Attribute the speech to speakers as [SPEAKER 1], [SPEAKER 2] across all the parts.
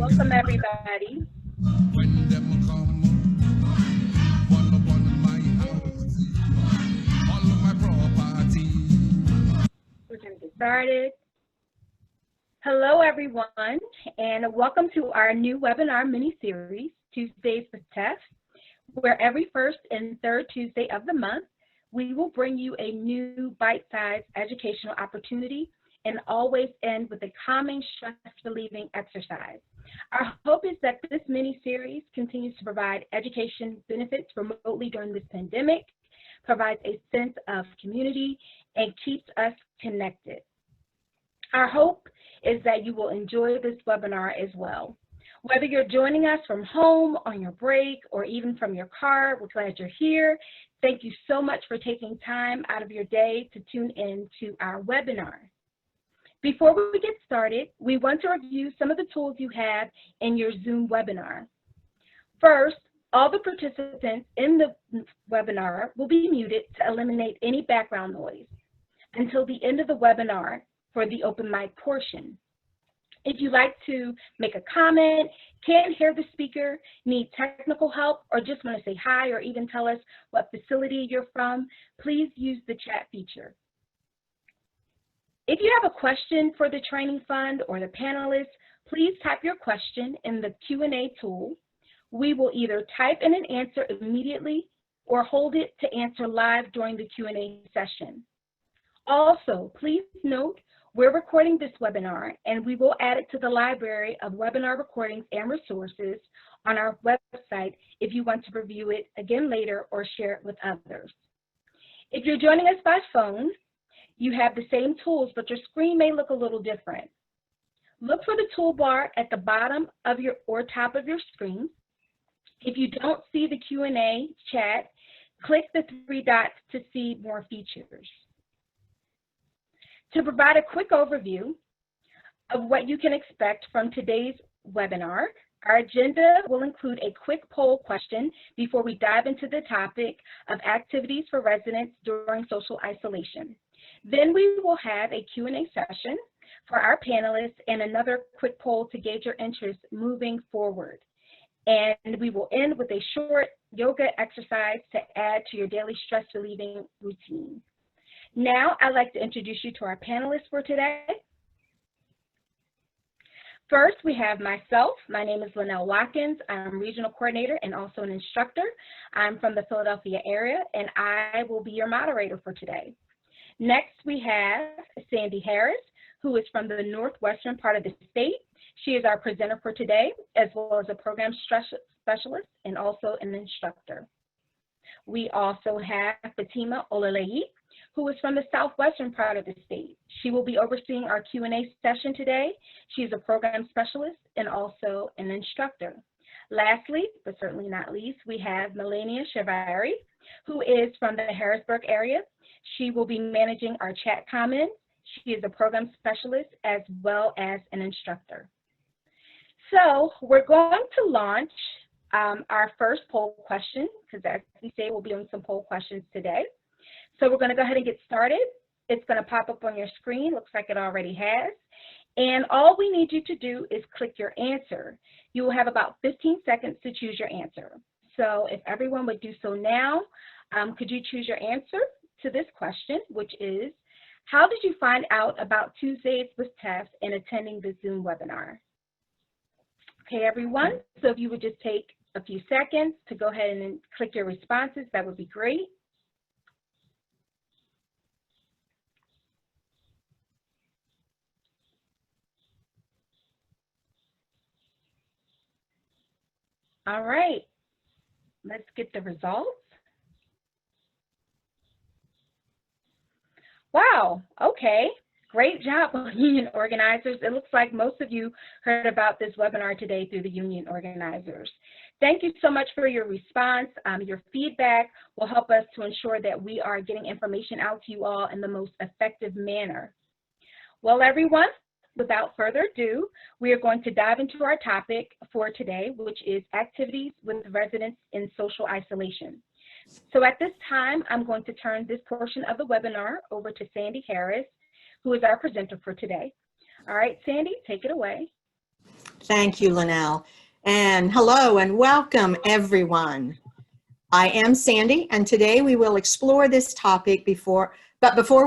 [SPEAKER 1] Welcome, everybody.
[SPEAKER 2] When them come, one upon my house, all of my property.
[SPEAKER 1] We're going to get started. Hello, everyone, and welcome to our new webinar mini-series, Tuesdays with Tef, where every first and third Tuesday of the month, we will bring you a new bite-sized educational opportunity and always end with a calming, stress-relieving exercise. Our hope is that this mini-series continues to provide education benefits remotely during this pandemic, provides a sense of community, and keeps us connected. Our hope is that you will enjoy this webinar as well. Whether you're joining us from home, on your break, or even from your car, we're glad you're here. Thank you so much for taking time out of your day to tune in to our webinar. Before we get started, we want to review some of the tools you have in your Zoom webinar. First, all the participants in the webinar will be muted to eliminate any background noise until the end of the webinar for the open mic portion. If you'd like to make a comment, can't hear the speaker, need technical help, or just want to say hi or even tell us what facility you're from, please use the chat feature. If you have a question for the training fund or the panelists, please type your question in the Q&A tool. We will either type in an answer immediately or hold it to answer live during the Q&A session. Also, please note, we're recording this webinar and we will add it to the library of webinar recordings and resources on our website if you want to review it again later or share it with others. If you're joining us by phone, you have the same tools, but your screen may look a little different. Look for the toolbar at the bottom of your or top of your screen. If you don't see the Q&A chat, click the three dots to see more features. To provide a quick overview of what you can expect from today's webinar, our agenda will include a quick poll question before we dive into the topic of activities for residents during social isolation. Then we will have a Q&A session for our panelists and another quick poll to gauge your interest moving forward. And we will end with a short yoga exercise to add to your daily stress relieving routine. Now, I'd like to introduce you to our panelists for today. First, we have myself. My name is Linnell Watkins. I'm regional coordinator and also an instructor. I'm from the Philadelphia area, and I will be your moderator for today. Next, we have Sandy Harris, who is from the northwestern part of the state. She is our presenter for today, as well as a program specialist and also an instructor. We also have Fatima Olalei, who is from the southwestern part of the state. She will be overseeing our Q&A session today. She is a program specialist and also an instructor. Lastly, but certainly not least, we have Melania Chavari, who is from the Harrisburg area. She will be managing our chat comments. She is a program specialist as well as an instructor. So we're going to launch our first poll question, because as we say, we'll be doing some poll questions today. So we're going to go ahead and get started. It's going to pop up on your screen. Looks like it already has. And all we need you to do is click your answer. You will have about 15 seconds to choose your answer. So if everyone would do so now, could you choose your answer to this question, which is, how did you find out about Tuesdays with Tef and attending the Zoom webinar? Okay, everyone, so if you would just take a few seconds to go ahead and click your responses, that would be great. All right, let's get the results. Wow, okay. Great job, union organizers. It looks like most of you heard about this webinar today through the union organizers. Thank you so much for your response. Your feedback will help us to ensure that we are getting information out to you all in the most effective manner. Well, everyone, without further ado, we are going to dive into our topic for today, which is activities with residents in social isolation. So at this time, I'm going to turn this portion of the webinar over to Sandy Harris, who is our presenter for today. All right, Sandy, take it away.
[SPEAKER 3] Thank you, Linnell. And hello and welcome, everyone. I am Sandy, and today we will explore this topic before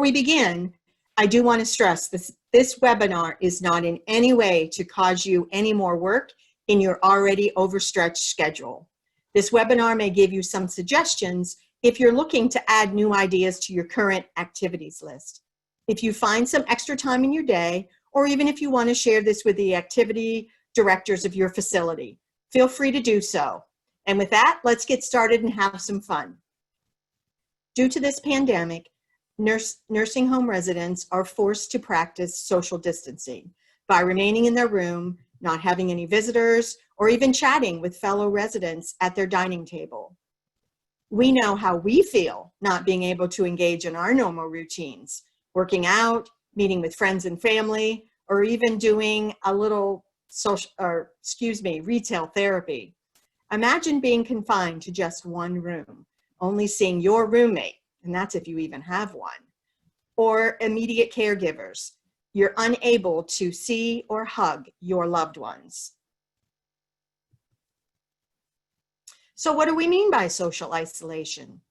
[SPEAKER 3] we begin, I do want to stress this webinar is not in any way to cause you any more work in your already overstretched schedule. This webinar may give you some suggestions if you're looking to add new ideas to your current activities list. If you find some extra time in your day, or even if you want to share this with the activity directors of your facility, feel free to do so. And with that, let's get started and have some fun. Due to this pandemic, nursing home residents are forced to practice social distancing by remaining in their room, not having any visitors, or even chatting with fellow residents at their dining table. We know how we feel not being able to engage in our normal routines, working out, meeting with friends and family, or even doing a little retail therapy. Imagine being confined to just one room, only seeing your roommate, and that's if you even have one, or immediate caregivers. You're unable to see or hug your loved ones. So what do we mean by social isolation?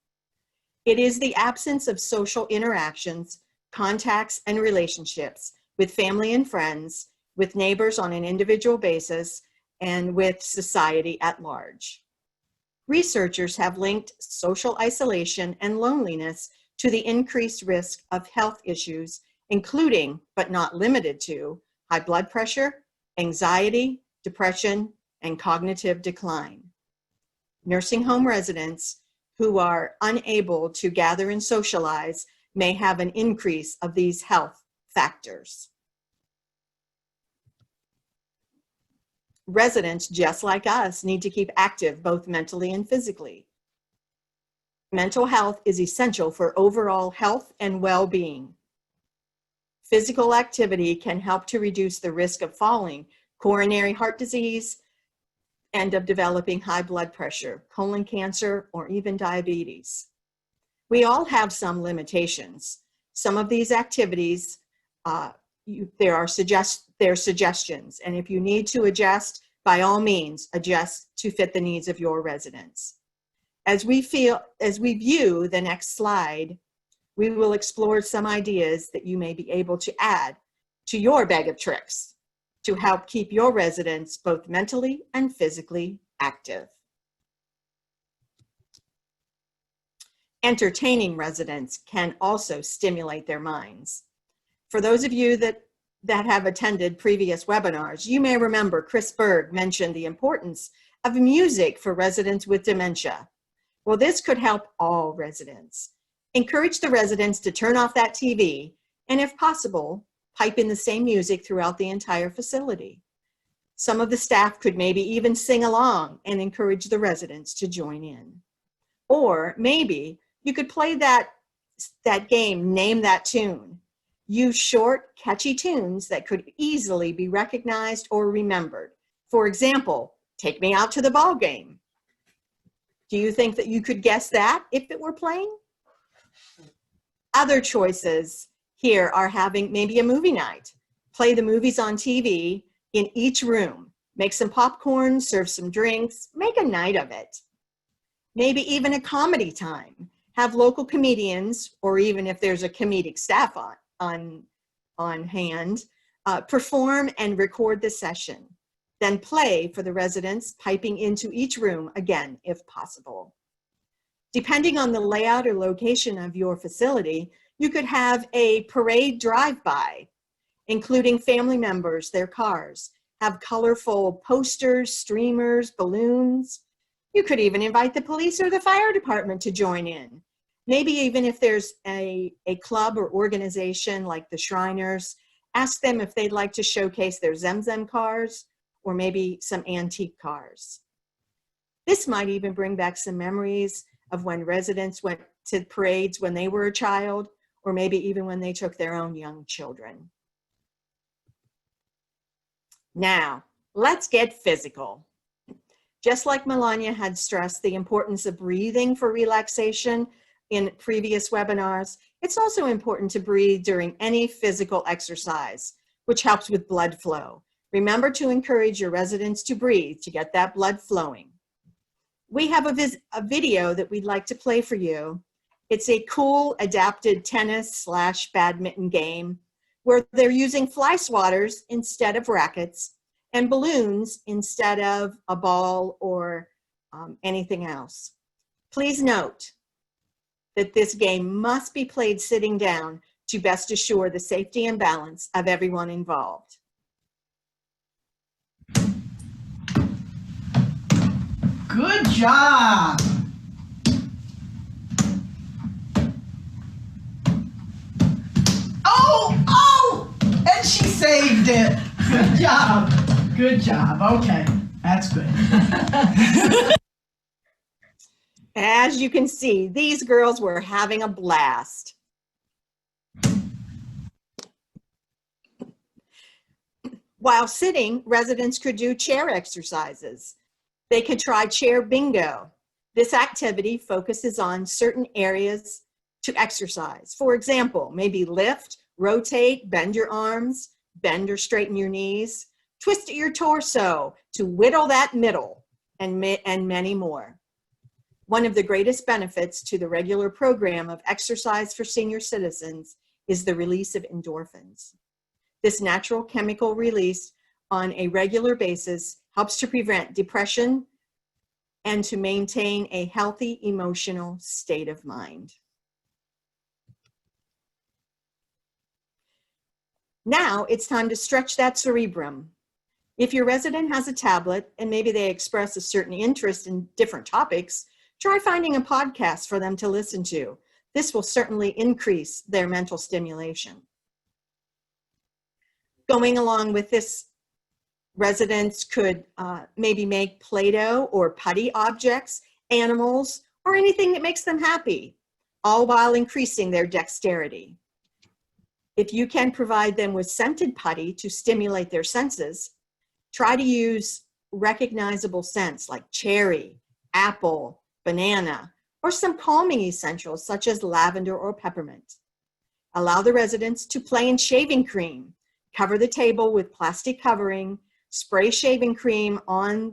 [SPEAKER 3] It is the absence of social interactions, contacts, and relationships with family and friends, with neighbors on an individual basis, and with society at large. Researchers have linked social isolation and loneliness to the increased risk of health issues, including, but not limited to, high blood pressure, anxiety, depression, and cognitive decline. Nursing home residents who are unable to gather and socialize may have an increase of these health factors. Residents, just like us, need to keep active both mentally and physically. Mental health is essential for overall health and well-being. Physical activity can help to reduce the risk of falling, coronary heart disease, and of developing high blood pressure, colon cancer, or even diabetes. We all have some limitations. Some of these activities, there are suggestions, and if you need to adjust, by all means, adjust to fit the needs of your residents. As we view the next slide, we will explore some ideas that you may be able to add to your bag of tricks to help keep your residents both mentally and physically active. Entertaining residents can also stimulate their minds. For those of you that have attended previous webinars, you may remember Chris Berg mentioned the importance of music for residents with dementia. Well, this could help all residents. Encourage the residents to turn off that TV, and if possible, pipe in the same music throughout the entire facility. Some of the staff could maybe even sing along and encourage the residents to join in. Or maybe you could play that game, Name That Tune. Use short, catchy tunes that could easily be recognized or remembered. For example, Take Me Out to the Ball Game. Do you think that you could guess that if it were playing? Other choices here are having maybe a movie night. Play the movies on TV in each room. Make some popcorn, serve some drinks, make a night of it. Maybe even a comedy time. Have local comedians, or even if there's a comedic staff on hand, perform and record the session. Then play for the residents, piping into each room again, if possible. Depending on the layout or location of your facility, you could have a parade drive-by, including family members, their cars, have colorful posters, streamers, balloons. You could even invite the police or the fire department to join in. Maybe even if there's a club or organization like the Shriners, ask them if they'd like to showcase their Zemzem cars or maybe some antique cars. This might even bring back some memories of when residents went to parades when they were a child, or maybe even when they took their own young children. Now, let's get physical. Just like Melania had stressed the importance of breathing for relaxation in previous webinars, it's also important to breathe during any physical exercise, which helps with blood flow, Remember to encourage your residents to breathe to get that blood flowing. We have a video that we'd like to play for you. It's a cool adapted tennis/badminton game where they're using fly swatters instead of rackets and balloons instead of a ball or anything else. Please note that this game must be played sitting down to best assure the safety and balance of everyone involved.
[SPEAKER 4] Good job. Oh, and she saved it. Good job. Good job. Okay, that's good.
[SPEAKER 3] As you can see, these girls were having a blast. While sitting, residents could do chair exercises. They could try chair bingo. This activity focuses on certain areas to exercise. For example, maybe lift, rotate, bend your arms, bend or straighten your knees, twist your torso to whittle that middle, and many more. One of the greatest benefits to the regular program of exercise for senior citizens is the release of endorphins. This natural chemical release on a regular basis helps to prevent depression and to maintain a healthy emotional state of mind. Now it's time to stretch that cerebrum. If your resident has a tablet and maybe they express a certain interest in different topics, try finding a podcast for them to listen to. This will certainly increase their mental stimulation. Going along with this, residents could maybe make Play-Doh or putty objects, animals, or anything that makes them happy, all while increasing their dexterity. If you can provide them with scented putty to stimulate their senses, try to use recognizable scents like cherry, apple, banana, or some calming essentials such as lavender or peppermint. Allow the residents to play in shaving cream. Cover the table with plastic covering, spray shaving cream on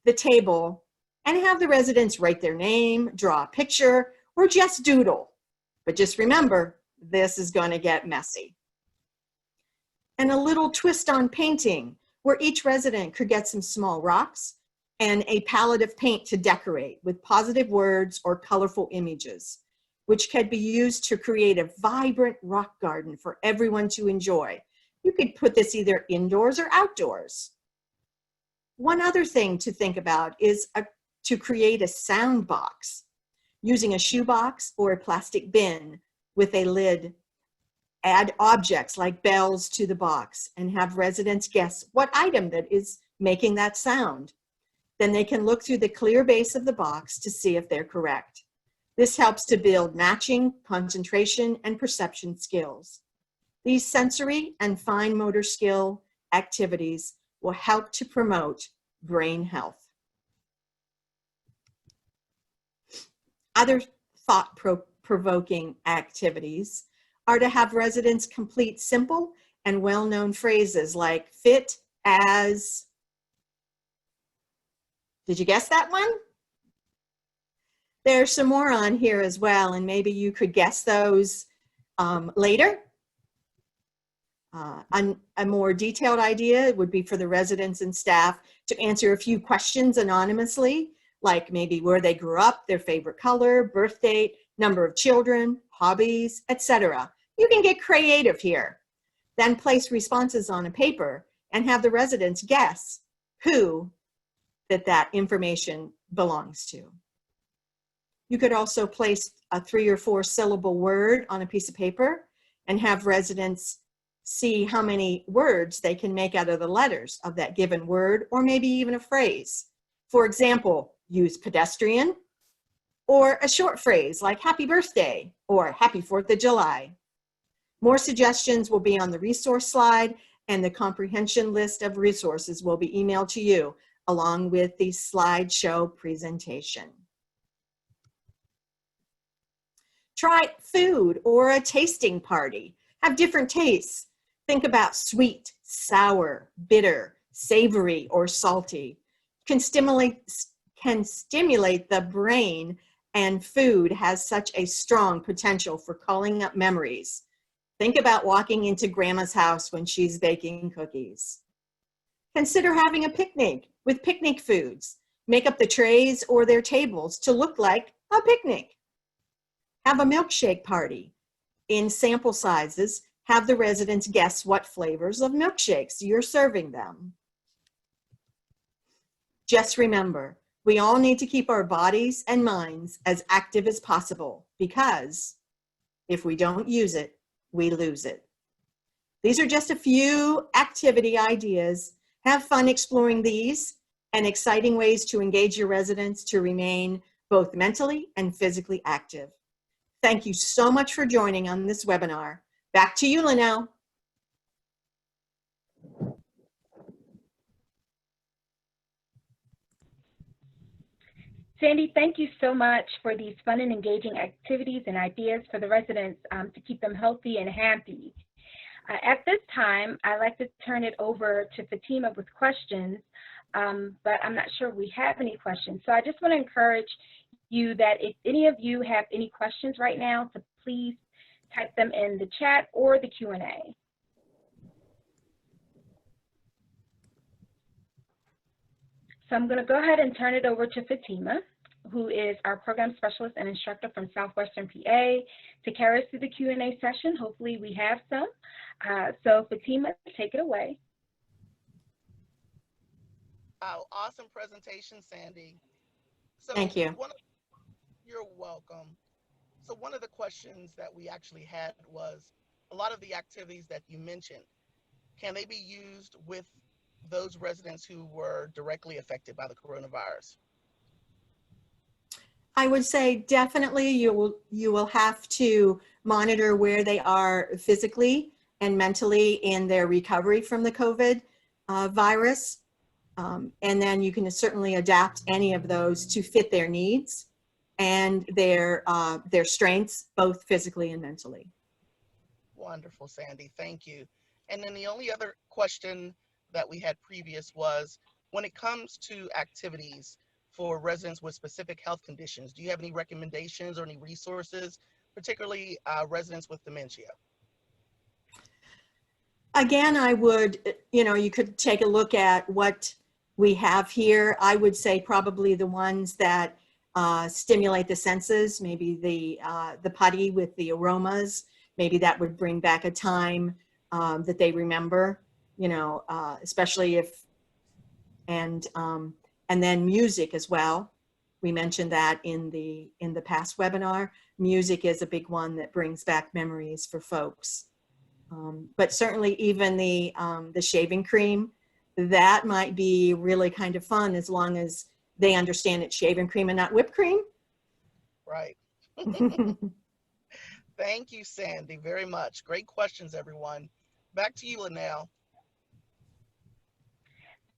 [SPEAKER 3] the table, and have the residents write their name, draw a picture, or just doodle. But just remember, this is going to get messy. And a little twist on painting, where each resident could get some small rocks and a palette of paint to decorate with positive words or colorful images, which can be used to create a vibrant rock garden for everyone to enjoy. You could put this either indoors or outdoors. One other thing to think about is to create a sound box using a shoebox or a plastic bin with a lid. Add objects like bells to the box and have residents guess what item that is making that sound. Then they can look through the clear base of the box to see if they're correct. This helps to build matching, concentration, and perception skills. These sensory and fine motor skill activities will help to promote brain health. Other thought-provoking activities are to have residents complete simple and well-known phrases like fit as. Did you guess that one? There's some more on here as well, and maybe you could guess those later. A more detailed idea would be for the residents and staff to answer a few questions anonymously, like maybe where they grew up, their favorite color, birth date, number of children, hobbies, etc. You can get creative here. Then place responses on a paper and have the residents guess who that information belongs to. You could also place a 3 or 4 syllable word on a piece of paper and have residents see how many words they can make out of the letters of that given word, or maybe even a phrase. For example, use pedestrian, or a short phrase like happy birthday or happy 4th of July. More suggestions will be on the resource slide, and the comprehension list of resources will be emailed to you along with the slideshow presentation. Try food or a tasting party. Have different tastes. Think about sweet, sour, bitter, savory or salty, can stimulate the brain, and food has such a strong potential for calling up memories. Think about walking into grandma's house when she's baking cookies. Consider having a picnic with picnic foods. Make up the trays or their tables to look like a picnic. Have a milkshake party. In sample sizes, have the residents guess what flavors of milkshakes you're serving them. Just remember, we all need to keep our bodies and minds as active as possible, because if we don't use it, we lose it. These are just a few activity ideas. Have fun exploring these and exciting ways to engage your residents to remain both mentally and physically active. Thank you so much for joining on this webinar. Back to you, Linnell.
[SPEAKER 1] Sandy, thank you so much for these fun and engaging activities and ideas for the residents to keep them healthy and happy. At this time, I'd like to turn it over to Fatima with questions, but I'm not sure we have any questions. So I just want to encourage you that if any of you have any questions right now, to please type them in the chat or the Q&A. So I'm going to go ahead and turn it over to Fatima, who is our program specialist and instructor from Southwestern PA, to carry us through the Q&A session. Hopefully we have some. So Fatima, take it away.
[SPEAKER 5] Awesome presentation, Sandy. So
[SPEAKER 3] Thank you.
[SPEAKER 5] You're welcome. So one of the questions that we actually had was, a lot of the activities that you mentioned, can they be used with those residents who were directly affected by the coronavirus?
[SPEAKER 3] I would say definitely you will have to monitor where they are physically and mentally in their recovery from the COVID virus. And then you can certainly adapt any of those to fit their needs and their strengths, both physically and mentally.
[SPEAKER 5] Wonderful, Sandy, thank you. And then the only other question that we had previous was, when it comes to activities for residents with specific health conditions, do you have any recommendations or any resources, particularly residents with dementia?
[SPEAKER 3] Again, I would, you could take a look at what we have here. I would say probably the ones that stimulate the senses, maybe the putty with the aromas, maybe that would bring back a time that they remember, especially if, and then music as well. We mentioned that in the past webinar. Music is a big one that brings back memories for folks. But certainly even the shaving cream, that might be really kind of fun as long as they understand it's shaving cream and not whipped cream.
[SPEAKER 5] Right. Thank you, Sandy, very much. Great questions, everyone. Back to you, Linnell.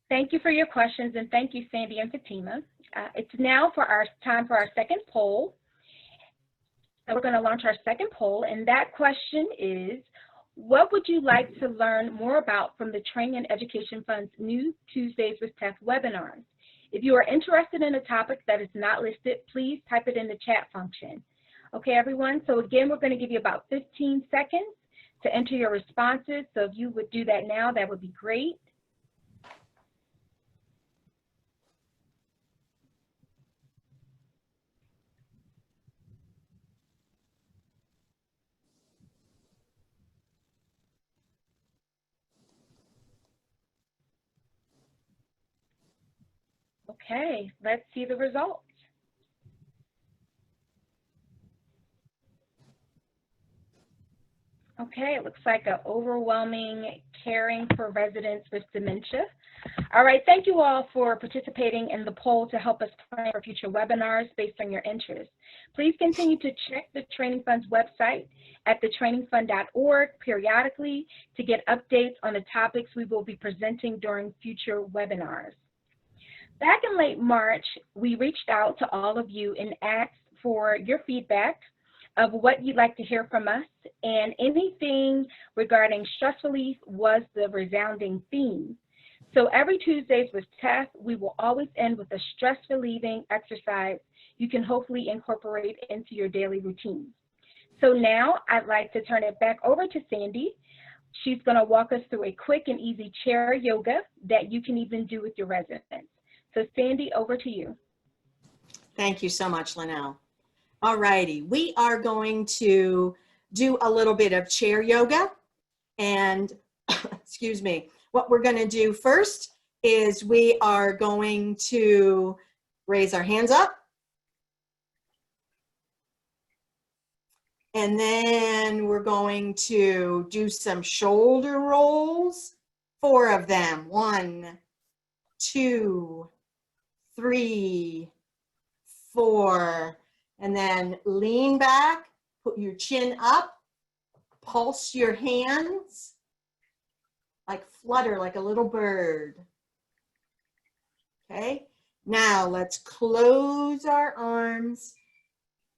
[SPEAKER 1] Thank you for your questions, and thank you, Sandy and Fatima. It's now time for our second poll. So we're going to launch our second poll, and that question is, what would you like to learn more about from the Training and Education Fund's new Tuesdays with TEF webinars? If you are interested in a topic that is not listed, please type it in the chat function. Okay, everyone, so again, we're going to give you about 15 seconds to enter your responses. So if you would do that now, that would be great. Okay, let's see the results. Okay, it looks like an overwhelming caring for residents with dementia. All right, thank you all for participating in the poll to help us plan for future webinars based on your interests. Please continue to check the Training Fund's website at thetrainingfund.org periodically to get updates on the topics we will be presenting during future webinars. Back in late March, we reached out to all of you and asked for your feedback of what you'd like to hear from us, and anything regarding stress relief was the resounding theme. So every Tuesdays with Tess, we will always end with a stress-relieving exercise you can hopefully incorporate into your daily routine. So now I'd like to turn it back over to Sandy. She's going to walk us through a quick and easy chair yoga that you can even do with your residents. So Sandy, over to you.
[SPEAKER 3] Thank you so much, Linnell. All righty, we are going to do a little bit of chair yoga. And excuse me, what we're going to do first is we are going to raise our hands up. And then we're going to do some shoulder rolls, 4 of them. 1, 2, 3, 4. And then lean back, put your chin up, pulse your hands, like flutter like a little bird. Okay, now let's close our arms,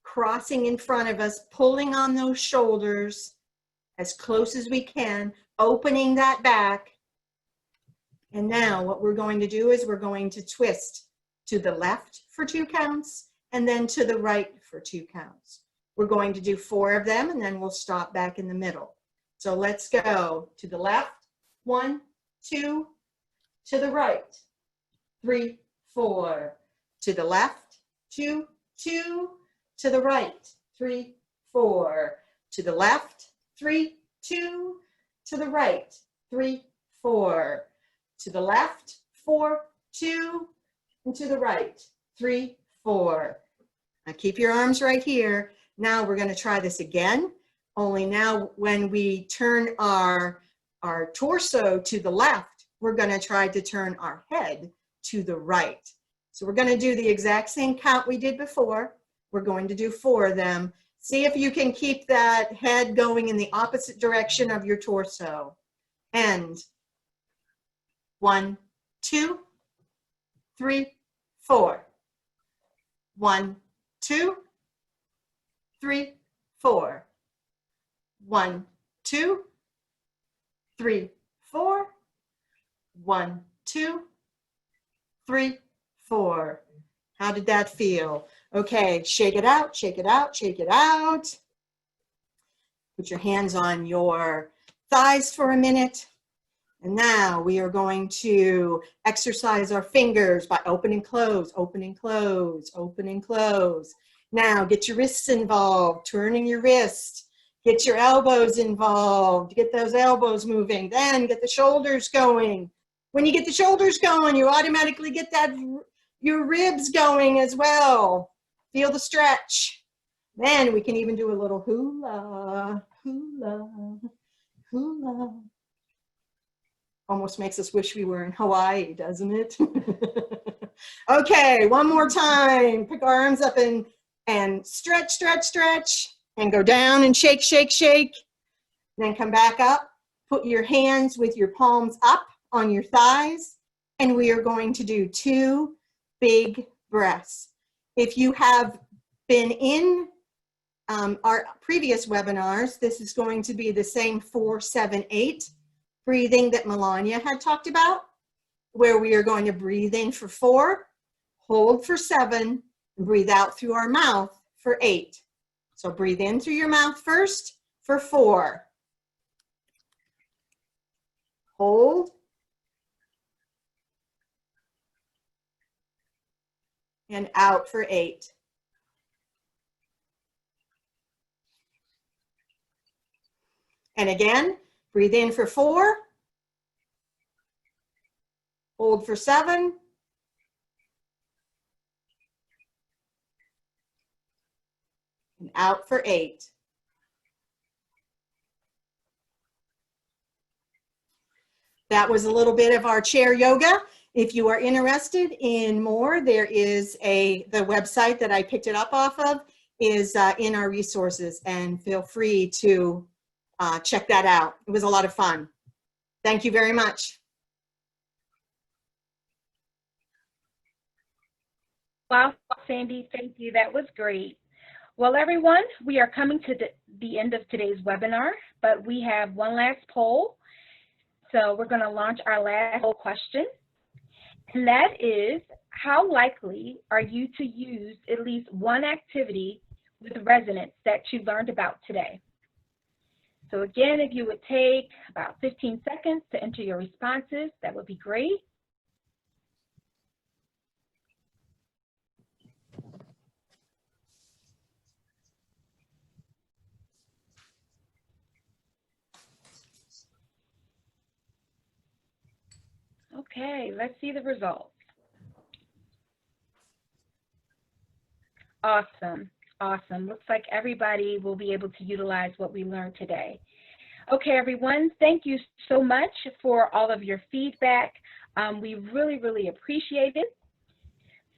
[SPEAKER 3] crossing in front of us, pulling on those shoulders as close as we can, opening that back. And now what we're going to do is we're going to twist to the left for 2 counts and then to the right for 2 counts. We're going to do 4 of them and then we'll stop back in the middle. So let's go to the left, 1, 2, to the right, 3, 4, to the left, 2, 2, to the right, 3, 4, to the left, 3, 2, to the right, 3, 4, to the left, 4, 2, and to the right, 3, 4. Now keep your arms right here. Now we're going to try this again, only now when we turn our torso to the left, we're going to try to turn our head to the right. So we're going to do the exact same count we did before. We're going to do 4 of them. See if you can keep that head going in the opposite direction of your torso. And 1, 2, 3, 4. 1, 2, 3, 4. 1, 2, 3, 4. 1, 2, 3, 4. How did that feel? Okay, shake it out, shake it out, shake it out. Put your hands on your thighs for a minute. And now we are going to exercise our fingers by open and close, open and close, open and close. Now get your wrists involved, turning your wrist. Get your elbows involved, get those elbows moving. Then get the shoulders going. When you get the shoulders going, you automatically get your ribs going as well. Feel the stretch. Then we can even do a little hula, hula, hula. Almost makes us wish we were in Hawaii, doesn't it? Okay, one more time. Pick our arms up and stretch, stretch, stretch. And go down and shake, shake, shake. Then come back up. Put your hands with your palms up on your thighs. And we are going to do 2 big breaths. If you have been in our previous webinars, this is going to be the same 4, 7, 8 breathing that Melania had talked about, where we are going to breathe in for 4, hold for 7, and breathe out through our mouth for 8. So breathe in through your mouth first for 4. Hold. And out for 8. And again, breathe in for 4. Hold for 7. And out for 8. That was a little bit of our chair yoga. If you are interested in more, there is the website that I picked it up off of is in our resources, and feel free to check that out. It was a lot of fun. Thank you very much.
[SPEAKER 1] Wow, Sandy, thank you. That was great. Well, everyone, we are coming to the end of today's webinar, but we have one last poll. So we're going to launch our last poll question, and that is, how likely are you to use at least one activity with residents that you learned about today? So again, if you would take about 15 seconds to enter your responses, that would be great. Okay, let's see the results. Awesome, awesome. Looks like everybody will be able to utilize what we learned today. Okay, everyone, thank you so much for all of your feedback. We really, really appreciate it.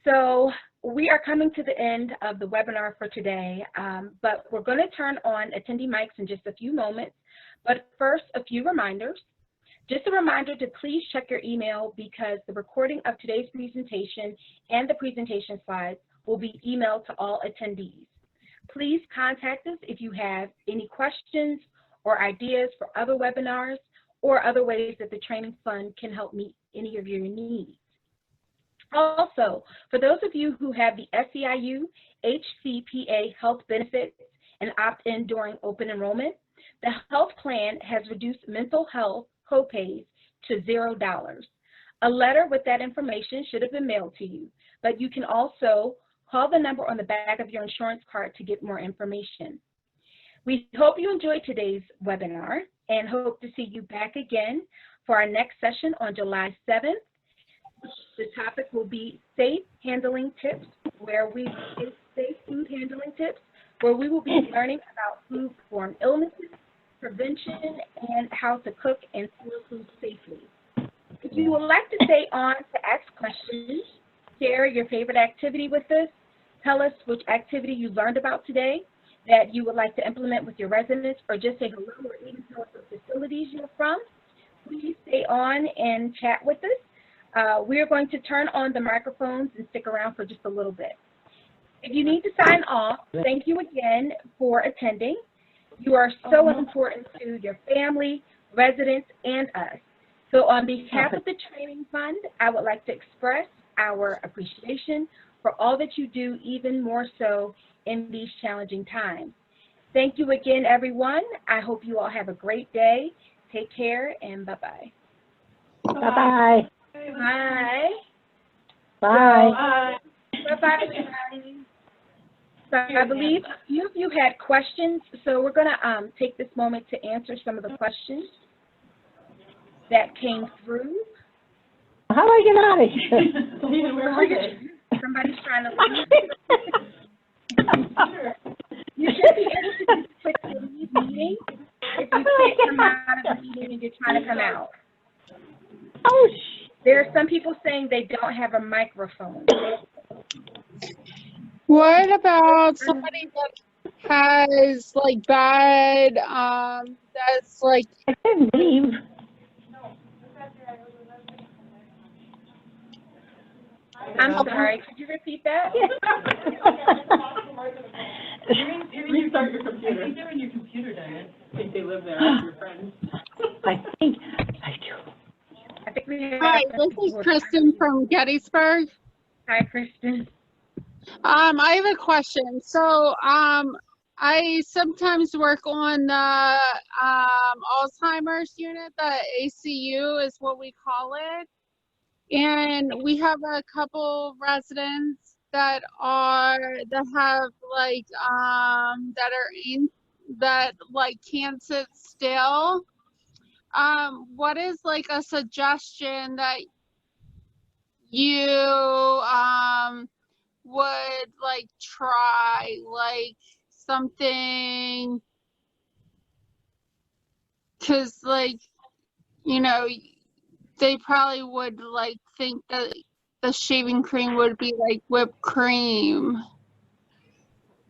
[SPEAKER 1] So we are coming to the end of the webinar for today, but we're going to turn on attendee mics in just a few moments. But first, a few reminders. Just a reminder to please check your email, because the recording of today's presentation and the presentation slides will be emailed to all attendees. Please contact us if you have any questions or ideas for other webinars or other ways that the Training Fund can help meet any of your needs. Also, for those of you who have the SEIU HCPA health benefits and opt-in during open enrollment, the health plan has reduced mental health copays to $0. A letter with that information should have been mailed to you, but you can also call the number on the back of your insurance card to get more information. We hope you enjoyed today's webinar and hope to see you back again for our next session on July 7th. The topic will be safe handling tips, safe food handling tips, where we will be learning about food-borne illnesses, prevention, and how to cook and store food safely. If you would like to stay on to ask questions, share your favorite activity with us, tell us which activity you learned about today that you would like to implement with your residents, or just say hello, or even tell us what facilities you're from, please stay on and chat with us. We are going to turn on the microphones and stick around for just a little bit. If you need to sign off, thank you again for attending. You are so important to your family, residents, and us. So on behalf of the Training Fund, I would like to express our appreciation for all that you do, even more so in these challenging times. Thank you again, everyone. I hope you all have a great day. Take care, and bye-bye.
[SPEAKER 6] Bye-bye.
[SPEAKER 1] Bye.
[SPEAKER 6] Bye.
[SPEAKER 1] Bye-bye, everybody. So I believe a few of you had questions, so we're going to take this moment to answer some of the questions that came through.
[SPEAKER 6] How do I get out of here?
[SPEAKER 4] Where are they?
[SPEAKER 1] Somebody's trying to leave. You should be able to click the leave meeting if you can't come out of the meeting and you're trying to come out.
[SPEAKER 6] Oh,
[SPEAKER 1] There are some people saying they don't have a microphone.
[SPEAKER 7] What about somebody that has like bad, that's like,
[SPEAKER 6] I can leave.
[SPEAKER 1] I'm sorry, could you repeat that?
[SPEAKER 4] Restart your computer. I think they're in your computer, Diane. I think they live there with your friends.
[SPEAKER 6] I think I do.
[SPEAKER 1] I think we have.
[SPEAKER 7] hi, this is Kristen from Gettysburg.
[SPEAKER 1] Hi, Kristen.
[SPEAKER 7] I have a question. So, I sometimes work on the Alzheimer's unit. The ACU is what we call it. And we have a couple residents that have like that can't sit still. What is like a suggestion that you would like try, like something, because like, you know, they probably would like think that the shaving cream would be like whipped cream.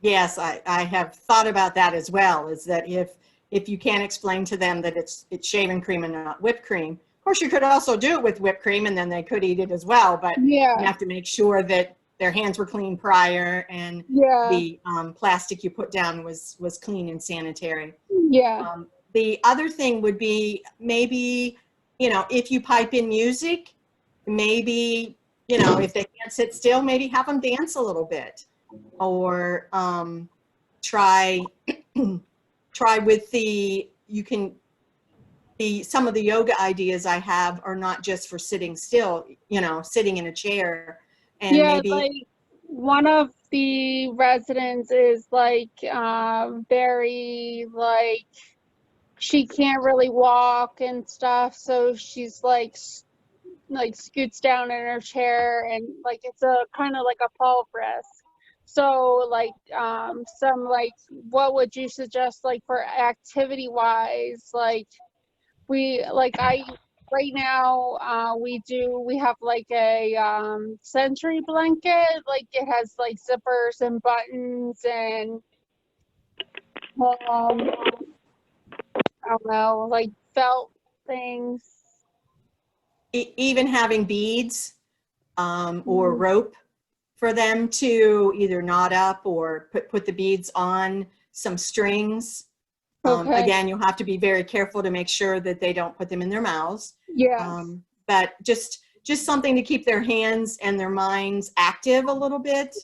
[SPEAKER 3] Yes, I have thought about that as well, is that if you can't explain to them that it's shaving cream and not whipped cream, of course you could also do it with whipped cream and then they could eat it as well, but
[SPEAKER 7] Yeah.
[SPEAKER 3] you have to make sure that their hands were clean prior and
[SPEAKER 7] Yeah.
[SPEAKER 3] the plastic you put down was clean and sanitary.
[SPEAKER 7] Yeah.
[SPEAKER 3] The other thing would be maybe you know, if you pipe in music, maybe, you know, if they can't sit still, maybe have them dance a little bit, or try with some of the yoga ideas I have are not just for sitting still, you know, sitting in a chair, and
[SPEAKER 7] Yeah,
[SPEAKER 3] maybe
[SPEAKER 7] like one of the residents is like very like she can't really walk and stuff, so she's like scoots down in her chair, and like it's a kind of like a fall risk. So like some like what would you suggest like for activity wise? Like I right now we have like a sensory blanket, like it has like zippers and buttons and I don't know, like felt things.
[SPEAKER 3] even having beads or rope for them to either knot up or put the beads on some strings.
[SPEAKER 7] Okay.
[SPEAKER 3] Again, you'll have to be very careful to make sure that they don't put them in their mouths.
[SPEAKER 7] Yeah.
[SPEAKER 3] But just something to keep their hands and their minds active a little bit.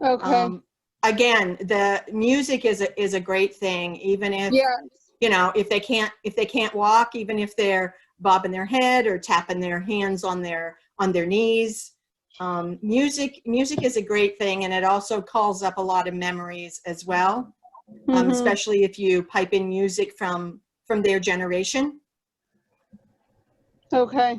[SPEAKER 7] Okay.
[SPEAKER 3] Again, the music is a great thing, even if,
[SPEAKER 7] Yeah.
[SPEAKER 3] you know, if they can't walk, even if they're bobbing their head or tapping their hands on their knees. Music is a great thing, and it also calls up a lot of memories as well. Especially if you pipe in music from their generation.
[SPEAKER 7] Okay.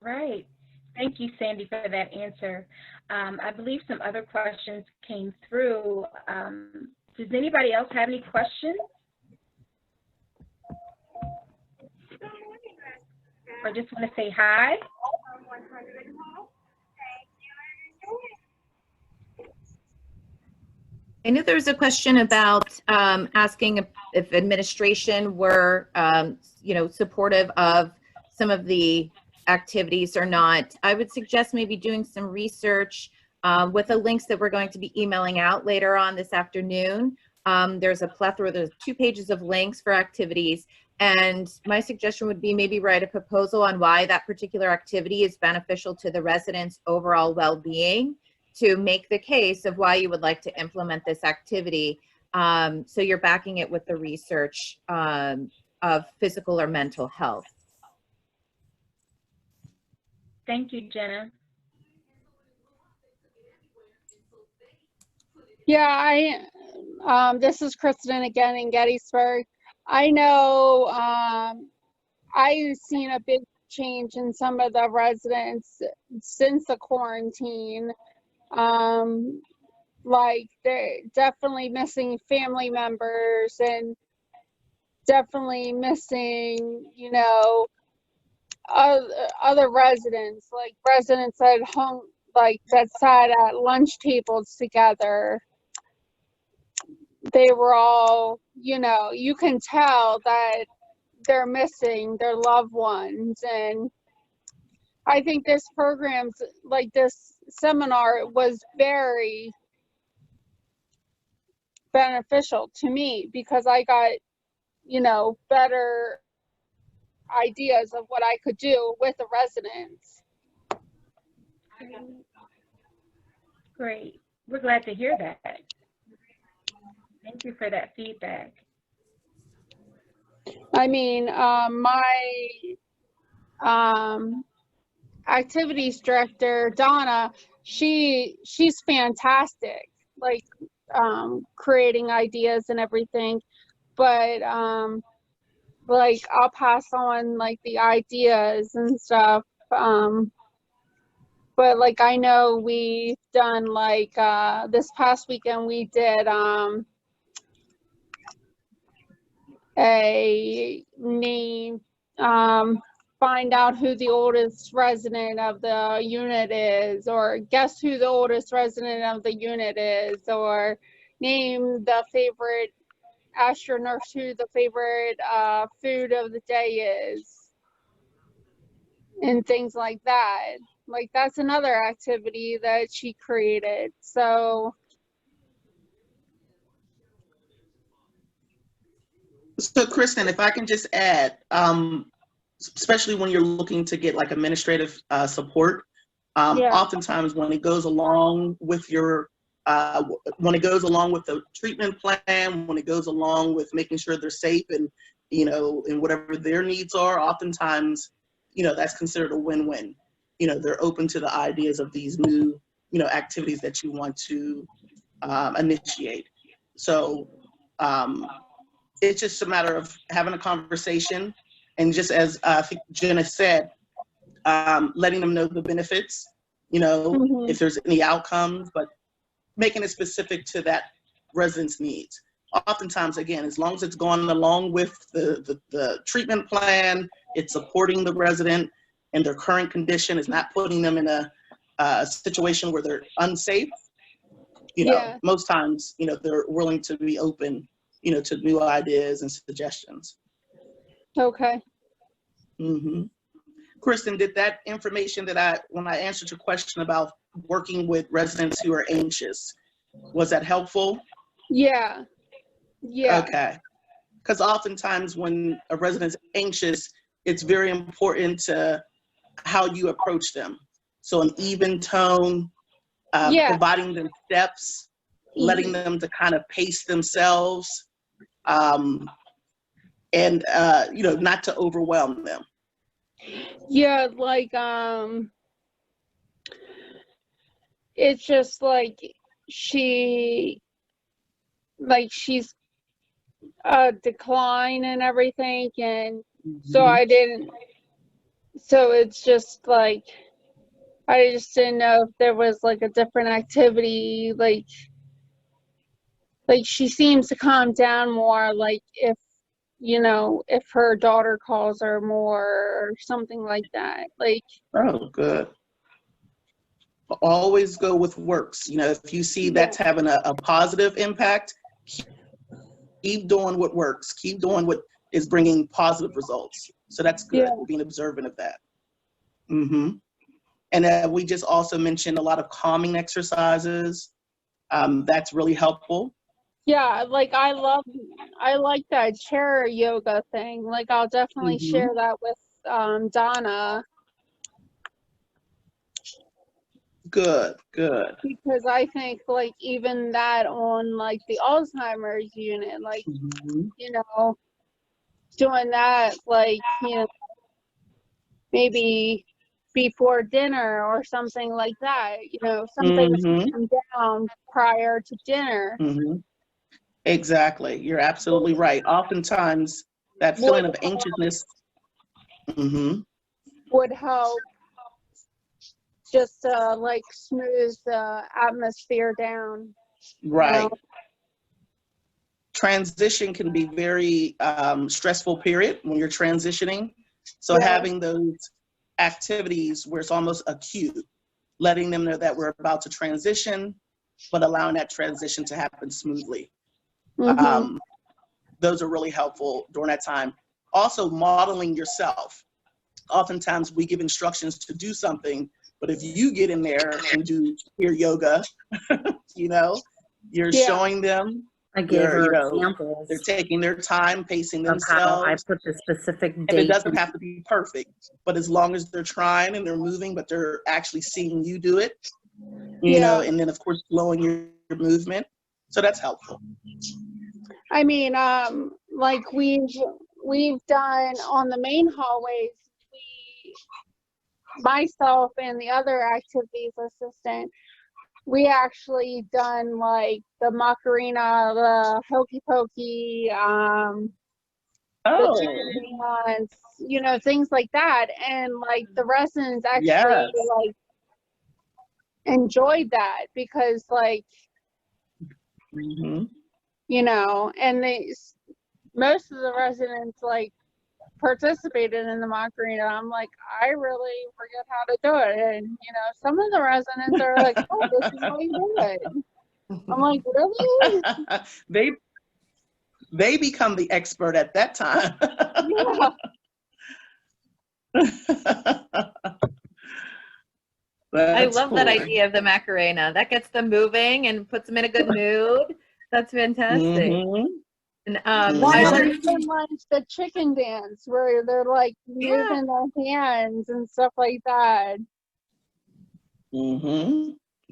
[SPEAKER 1] Right. Thank you, Sandy, for that answer. I believe some other questions came through. Does anybody else have any questions? Or just want to say hi?
[SPEAKER 8] I know there was a question about asking if administration were, you know, supportive of some of the activities or not. I would suggest maybe doing some research with the links that we're going to be emailing out later on this afternoon. There's a plethora, there's 2 pages of links for activities. And my suggestion would be maybe write a proposal on why that particular activity is beneficial to the residents' overall well-being, to make the case of why you would like to implement this activity. So you're backing it with the research of physical or mental health.
[SPEAKER 1] Thank you, Jenna.
[SPEAKER 7] Yeah, this is Kristen again in Gettysburg. I know I've seen a big change in some of the residents since the quarantine. Like they're definitely missing family members and definitely missing, you know, other residents, like residents at home, like that sat at lunch tables together. They were all, you know, you can tell that they're missing their loved ones. And I think this program's, like this seminar was very beneficial to me because I got, you know, better ideas of what I could do with the residents.
[SPEAKER 1] Great. We're glad to hear that. Thank you for that feedback.
[SPEAKER 7] I mean, my activities director, Donna, she's fantastic, like creating ideas and everything. But like I'll pass on like the ideas and stuff. But like I know we've done like this past weekend we did a name find out who the oldest resident of the unit is, or guess who the oldest resident of the unit is, or name the favorite, ask your nurse who the favorite food of the day is, and things like that. Like that's another activity that she created. So
[SPEAKER 5] So Kristen, if I can just add, especially when you're looking to get like administrative support,
[SPEAKER 7] Yeah.
[SPEAKER 5] oftentimes when it goes along with your, when it goes along with the treatment plan, when it goes along with making sure they're safe and, you know, and whatever their needs are, oftentimes, you know, that's considered a win-win. You know, they're open to the ideas of these new, you know, activities that you want to initiate. So it's just a matter of having a conversation, and just as I think Jenna said, letting them know the benefits, you know,
[SPEAKER 7] Mhm.
[SPEAKER 5] if there's any outcomes, but making it specific to that resident's needs. Oftentimes, again, as long as it's going along with the treatment plan, it's supporting the resident and their current condition, is not putting them in a situation where they're unsafe, you know,
[SPEAKER 7] Yeah.
[SPEAKER 5] most times, you know, they're willing to be open, you know, to new ideas and suggestions.
[SPEAKER 7] Okay.
[SPEAKER 5] Mm-hmm. Kristen, did that information that when I answered your question about working with residents who are anxious, was that helpful?
[SPEAKER 7] Yeah. Yeah.
[SPEAKER 5] Okay. Because oftentimes when a resident's anxious, it's very important to how you approach them. So an even tone,
[SPEAKER 7] Yeah.
[SPEAKER 5] providing them steps, letting them to kind of pace themselves, and you know, not to overwhelm them.
[SPEAKER 7] Yeah, like it's just like she's decline and everything, and so it's just like I just didn't know if there was like a different activity, like she seems to calm down more, like if, you know, if her daughter calls her more or something like that. Like,
[SPEAKER 5] Oh, good. Always go with works. You know, if you see that's having a positive impact, keep doing what works. Keep doing what is bringing positive results. So that's good, being observant of that. Mm-hmm. And we just also mentioned a lot of calming exercises. That's really helpful.
[SPEAKER 7] yeah, like I like that chair yoga thing. Like I'll definitely share that with Donna.
[SPEAKER 5] Good, good.
[SPEAKER 7] Because I think like even that on like the Alzheimer's unit, like, you know, doing that, like, you know, maybe before dinner or something like that, you know, something to come down prior to dinner.
[SPEAKER 5] Exactly. You're absolutely right. Oftentimes that feeling of anxiousness
[SPEAKER 7] would help just like smooth the atmosphere down.
[SPEAKER 5] Right.
[SPEAKER 7] You know?
[SPEAKER 5] Transition can be very stressful period when you're transitioning. So having those activities where it's almost acute, letting them know that we're about to transition, but allowing that transition to happen smoothly. Those are really helpful during that time. Also modeling yourself. Oftentimes we give instructions to do something, but if you get in there and do your yoga, you know, you're showing them.
[SPEAKER 9] I gave her
[SPEAKER 5] you know,
[SPEAKER 9] examples.
[SPEAKER 5] They're taking their time, pacing
[SPEAKER 9] of
[SPEAKER 5] themselves.
[SPEAKER 9] how I put the specific
[SPEAKER 5] And
[SPEAKER 9] date.
[SPEAKER 5] it doesn't have to be perfect, but as long as they're trying and they're moving, but they're actually seeing you do it, you know, and then of course slowing your movement. So that's helpful.
[SPEAKER 7] I mean, like we've done on the main hallways, myself and the other activities assistant, we actually done like the Macarena, the Hokey Pokey, the charity hunts, you know, things like that. And like the residents actually like enjoyed that because like, you know, and most of the residents like participated in the Macarena. I'm like, I really forget how to do it. And, you know, some of the residents are like, oh, this is how you do it. I'm like, really?
[SPEAKER 5] They become the expert at that time.
[SPEAKER 8] I love that idea of the Macarena. That gets them moving and puts them in a good mood. That's fantastic. And
[SPEAKER 3] One
[SPEAKER 8] I
[SPEAKER 3] other-
[SPEAKER 8] learned
[SPEAKER 7] Even like the chicken dance where they're like moving their hands and stuff like that.
[SPEAKER 4] Mm-hmm.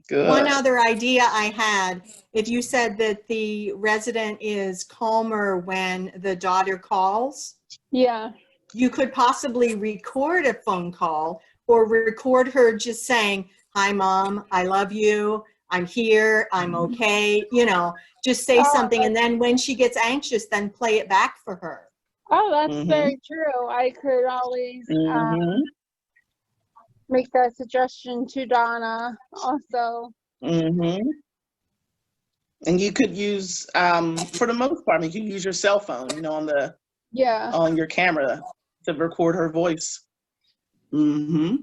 [SPEAKER 4] Good.
[SPEAKER 3] One other idea I had, if you said that the resident is calmer when the daughter calls,
[SPEAKER 7] Yeah.
[SPEAKER 3] you could possibly record a phone call or record her just saying, "Hi, Mom, I love you. I'm here. I'm okay." You know, just say
[SPEAKER 7] Oh,
[SPEAKER 3] something. And then when she gets anxious, then play it back for her.
[SPEAKER 7] Oh, that's
[SPEAKER 4] Mhm.
[SPEAKER 7] very true. I could always
[SPEAKER 4] Mm-hmm.
[SPEAKER 7] make that suggestion to Donna also.
[SPEAKER 4] Mm-hmm. And you could use, for the most part, you can use your cell phone, you know,
[SPEAKER 7] Yeah.
[SPEAKER 4] on your camera to record her voice. Mm-hmm.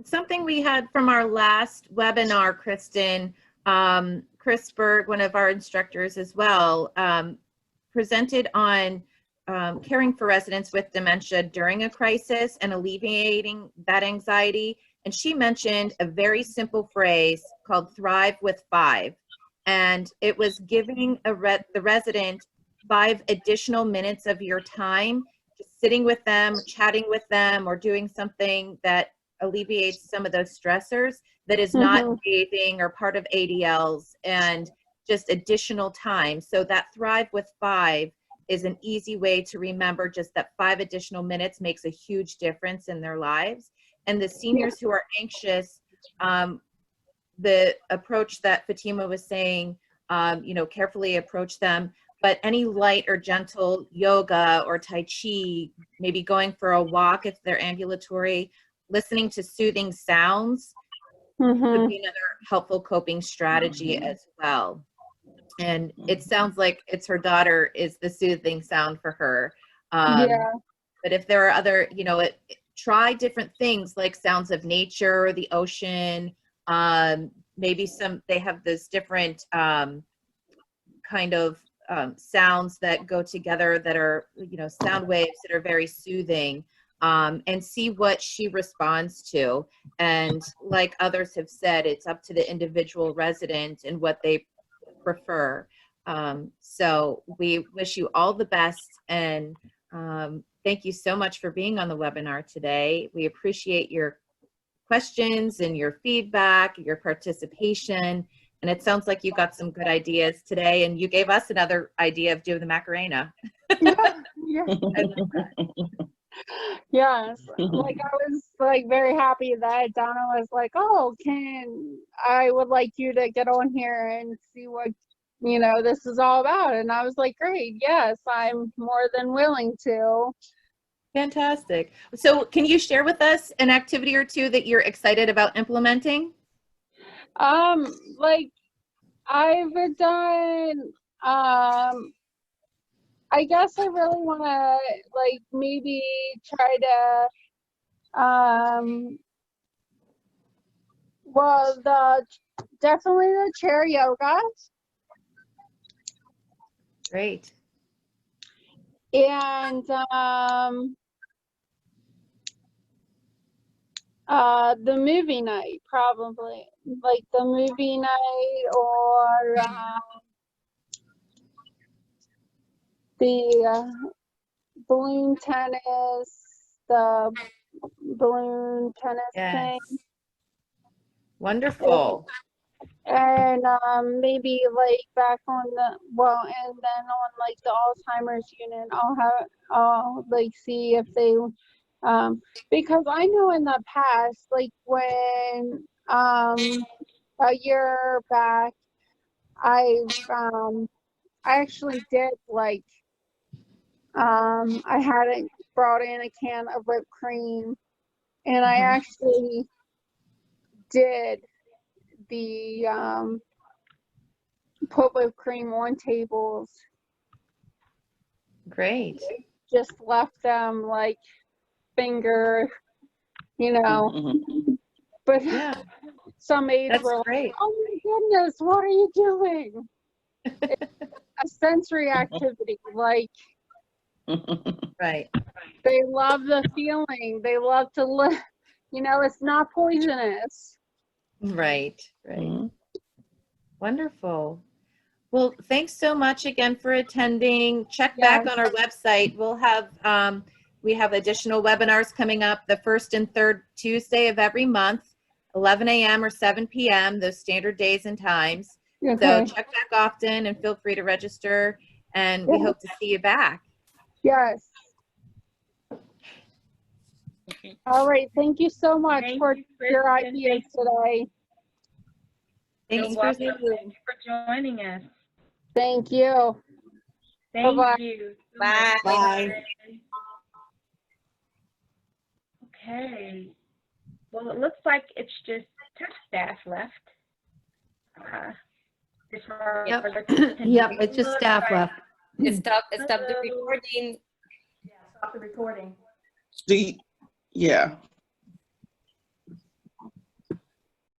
[SPEAKER 8] something we had from our last webinar, Kristen, Chris Berg, one of our instructors as well, presented on caring for residents with dementia during a crisis and alleviating that anxiety. And she mentioned a very simple phrase called Thrive with 5. And it was giving the resident 5 additional minutes of your time, just sitting with them, chatting with them, or doing something that alleviates some of those stressors that is not bathing or part of ADLs, and just additional time. So that Thrive with 5 is an easy way to remember just that 5 additional minutes makes a huge difference in their lives. And the seniors who are anxious, the approach that Fatima was saying, carefully approach them, but any light or gentle yoga or Tai Chi, maybe going for a walk if they're ambulatory, listening to soothing sounds would be another helpful coping strategy as well. And it sounds like it's her daughter is the soothing sound for her.
[SPEAKER 7] Yeah.
[SPEAKER 8] But if there are other, try different things like sounds of nature, the ocean, maybe they have this different kind of sounds that go together that are, sound waves that are very soothing, and see what she responds to. And like others have said, it's up to the individual resident and what they prefer. So we wish you all the best, and thank you so much for being on the webinar today. We appreciate your questions and your feedback, your participation, and it sounds like you got some good ideas today, and you gave us another idea of doing the Macarena.
[SPEAKER 7] Yeah. Yes. Like I was like very happy that Donna was like, "Oh, I would like you to get on here and see what this is all about." And I was like, "Great, yes, I'm more than willing to."
[SPEAKER 8] Fantastic. So can you share with us an activity or two that you're excited about implementing?
[SPEAKER 7] Like I've done, I guess I really want to like maybe try to, definitely the chair yoga.
[SPEAKER 8] Great.
[SPEAKER 7] And the movie night, probably like the movie night, or the balloon tennis, the balloon tennis thing.
[SPEAKER 8] Wonderful.
[SPEAKER 7] And maybe like back on and then on like the Alzheimer's unit, I'll like see if they, because I know in the past, like when a year back, I actually did like, I hadn't brought in a can of whipped cream, and I actually did the put whipped cream on tables.
[SPEAKER 8] Great.
[SPEAKER 7] Just left them like finger, but
[SPEAKER 8] Yeah,
[SPEAKER 7] some aides
[SPEAKER 8] that's
[SPEAKER 7] were
[SPEAKER 8] great.
[SPEAKER 7] like, "Oh my goodness, what are you doing?" It's a sensory activity. Like,
[SPEAKER 8] Right.
[SPEAKER 7] they love the feeling. They love to live. It's not poisonous.
[SPEAKER 8] Right. Right. Wonderful. Well, thanks so much again for attending. Check back on our website. We'll have, we have additional webinars coming up the first and third Tuesday of every month, 11 a.m. or 7 p.m., those standard days and times. So
[SPEAKER 6] Okay.
[SPEAKER 8] check back often and feel free to register, and we hope to see you back.
[SPEAKER 6] Yes. All right. Thank you so much
[SPEAKER 1] Thank
[SPEAKER 6] for
[SPEAKER 1] you,
[SPEAKER 6] your
[SPEAKER 1] Kristen.
[SPEAKER 6] ideas today.
[SPEAKER 8] Thanks,
[SPEAKER 1] You're welcome.
[SPEAKER 8] Chrissy.
[SPEAKER 1] Thank you for joining us.
[SPEAKER 6] Thank you.
[SPEAKER 1] Thank
[SPEAKER 6] Bye-bye.
[SPEAKER 1] you.
[SPEAKER 8] Bye.
[SPEAKER 4] Bye.
[SPEAKER 1] Okay. Well, it looks like it's just tech staff left.
[SPEAKER 9] Yep.
[SPEAKER 1] Yep,
[SPEAKER 9] Yep, it's just staff left.
[SPEAKER 10] Stop the
[SPEAKER 1] Hello.
[SPEAKER 10] recording.
[SPEAKER 3] Stop the recording.
[SPEAKER 5] Yeah.